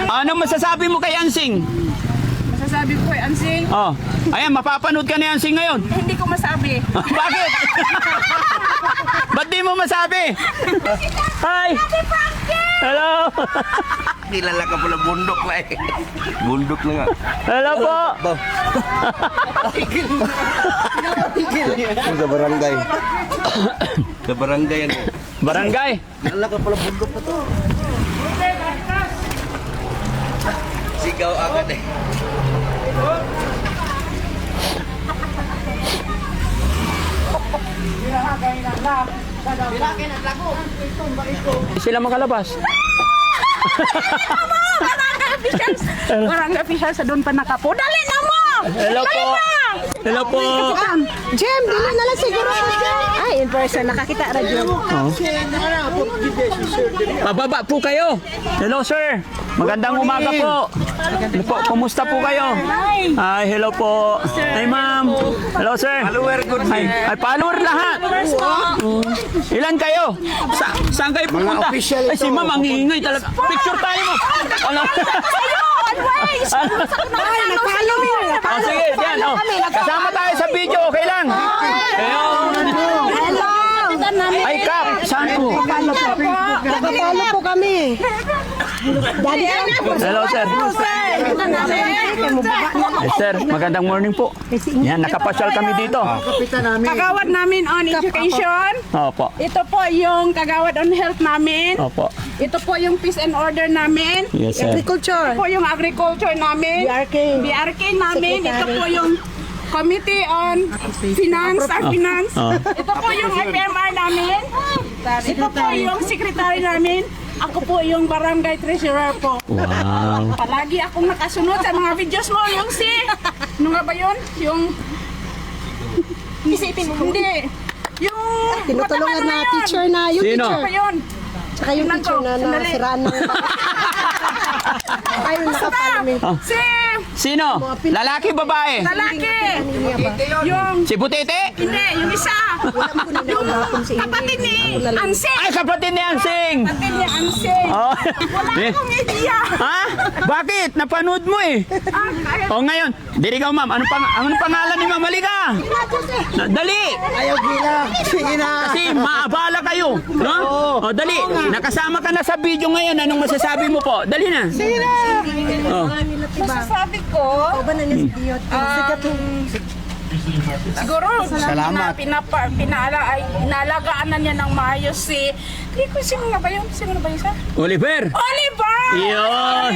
Ano masasabi mo kay Ansing? Masasabi ko kay Ansing, Oh. Ayan, mapapanood ka ni Ansing ngayon. hindi ko masabi. Bakit? Ba't di mo masabi? Hi! Hello! Kilala ka pala bundok na eh. Bundok na nga. Hello po! Sa barangay. Sa barangay yan eh. Barangay! Kilala ka pala bundok na to. Sigaw agad eh. Sila makalabas. Barangay official sa doon pa nakapo. Dali na mo! Hello po! Hello po! Jem, dili na lang siguro sa Jem. Ay, in person, nakakita ra Jem. Pababa po kayo. Hello sir. Magandang umaga po. Hello po. Kumusta po kayo? Hi, hello po. Hi ma'am. Hello sir. Follower, good Hi. Ay, follower lahat. Ilan kayo? Saan kayo pupunta? Ay, si ma'am ang ingay talaga. Picture tayo mo. Ano? Always! Ay, nagpalo mo. Oh, sige, yan. Oh. Kasama tayo sa video. Okay lang. Ayun. Hello! Ay, Kap. Saan po? Nakapalo po kami. Hello, sir. Sir, magandang morning po. Yan, nakapasyal kami dito. Kagawad namin on education. Opo. Ito po yung kagawad on health namin. Opo. Ito po yung peace and order namin. Yes, sir. Ito po yung agriculture namin. BRK namin. Ito po yung Committee on Finance. Ito po yung FMR namin. Ito po yung secretary namin. Ako po yung barangay treasurer po. Wow. Palagi akong nakasunod sa mga videos mo. Yung si... Ano nga ba yun? Yung... Isipin mo. Hindi. Yung... Tinutulungan na teacher na, yung Sino? Ano ba yun? tsaka yung teacher na nasiraan ng ayun, nakapalo mo. Si... Sino? Lalaki, babae? Lalaki. Yung... Si Butete? Hindi, yung isa. Yung kapatid ni Ansing. Ay, kapatid ni Ansing! Kapatid ni Ansing. Oh. Wala akong idea. Ha? Bakit? Napanood mo eh. O ngayon, diri ka ma'am. Anong pangalan ni Ma'am? Halika. Dali. Ayaw gila. Sige na. Kasi maabala kayo. No? O, dali. Nakasama ka na sa video ngayon. Anong masasabi mo po? Dali na. Sige na. Oh. Masasabi ko, Ba na niya si Diyot? siguro, salamat. Pinalagaan na niya ng maayos si... Hindi ko, sino na ba yun? Sino na ba yun sa? Oliver. Oliver! Yun.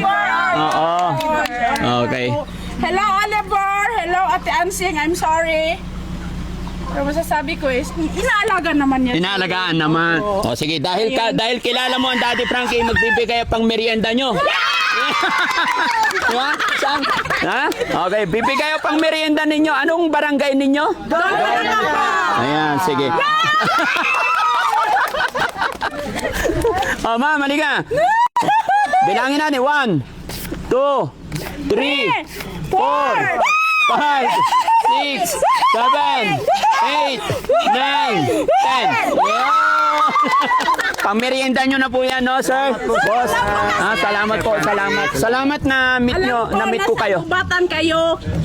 Oo. Okay. Hello, Oliver! Hello, Ate Ansing. I'm sorry. Pero masasabi ko is, inaalaga naman niya. Inaalagaan naman. O sige, dahil kilala mo ang Daddy Frankie, magbibigay pang merienda nyo. Diba? Saan? Ha? Okay, bibigay pang merienda ninyo. Anong barangay ninyo? Ayan, sige. O ma'am, halika. Bilangin natin. 1, 2, 3, 4, 5, 6, 7, 8, 9, 10. Pamerienda nyo na po yan, no, sir? Boss. Salamat po, salamat. Salamat na meet nyo, na meet ko kayo. Nasa Gubatan kayo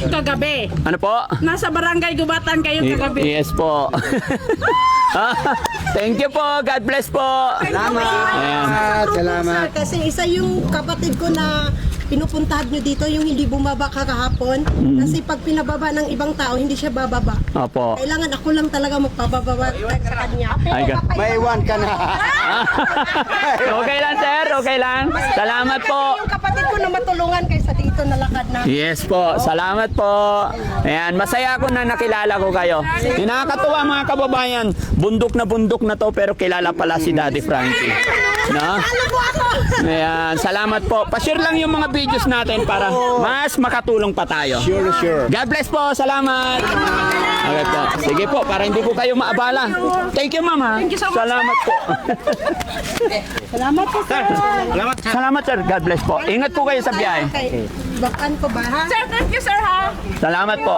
kagabi. Ano po? Nasa barangay Gubatan kayo kagabi. Yes po. Thank you po. God bless po. Salamat. Salamat. Kasi isa yung kapatid ko na pinupuntahan nyo dito, yung hindi bumaba kakahapon. Kasi pag pinababa ng ibang tao, hindi siya bababa. Opo. Kailangan ako lang talaga magpababa sa kanya. Ay, May iwan ka na. okay lang, sir. Okay lang. Salamat po. Yung kapatid ko na matulungan kaysa dito na lakad na. Yes po. Salamat po. Ayan, masaya ako na nakilala ko kayo. Yung nakakatuwa mga kababayan, bundok na to pero kilala pala si Daddy Frankie. No? Ayan, salamat po. Pa-share lang yung mga videos natin para mas makatulong pa tayo. Sure. God bless po. Salamat. Okay po. Sige po, para hindi po kayo maabala. Thank you, ma'am. Ha? Thank you so much, Salamat po. Salamat po, sir. Salamat, sir. God bless po. Ingat po kayo sa biyahe. Bakan ko ba, ha? Sir, thank you, sir, ha? Salamat po.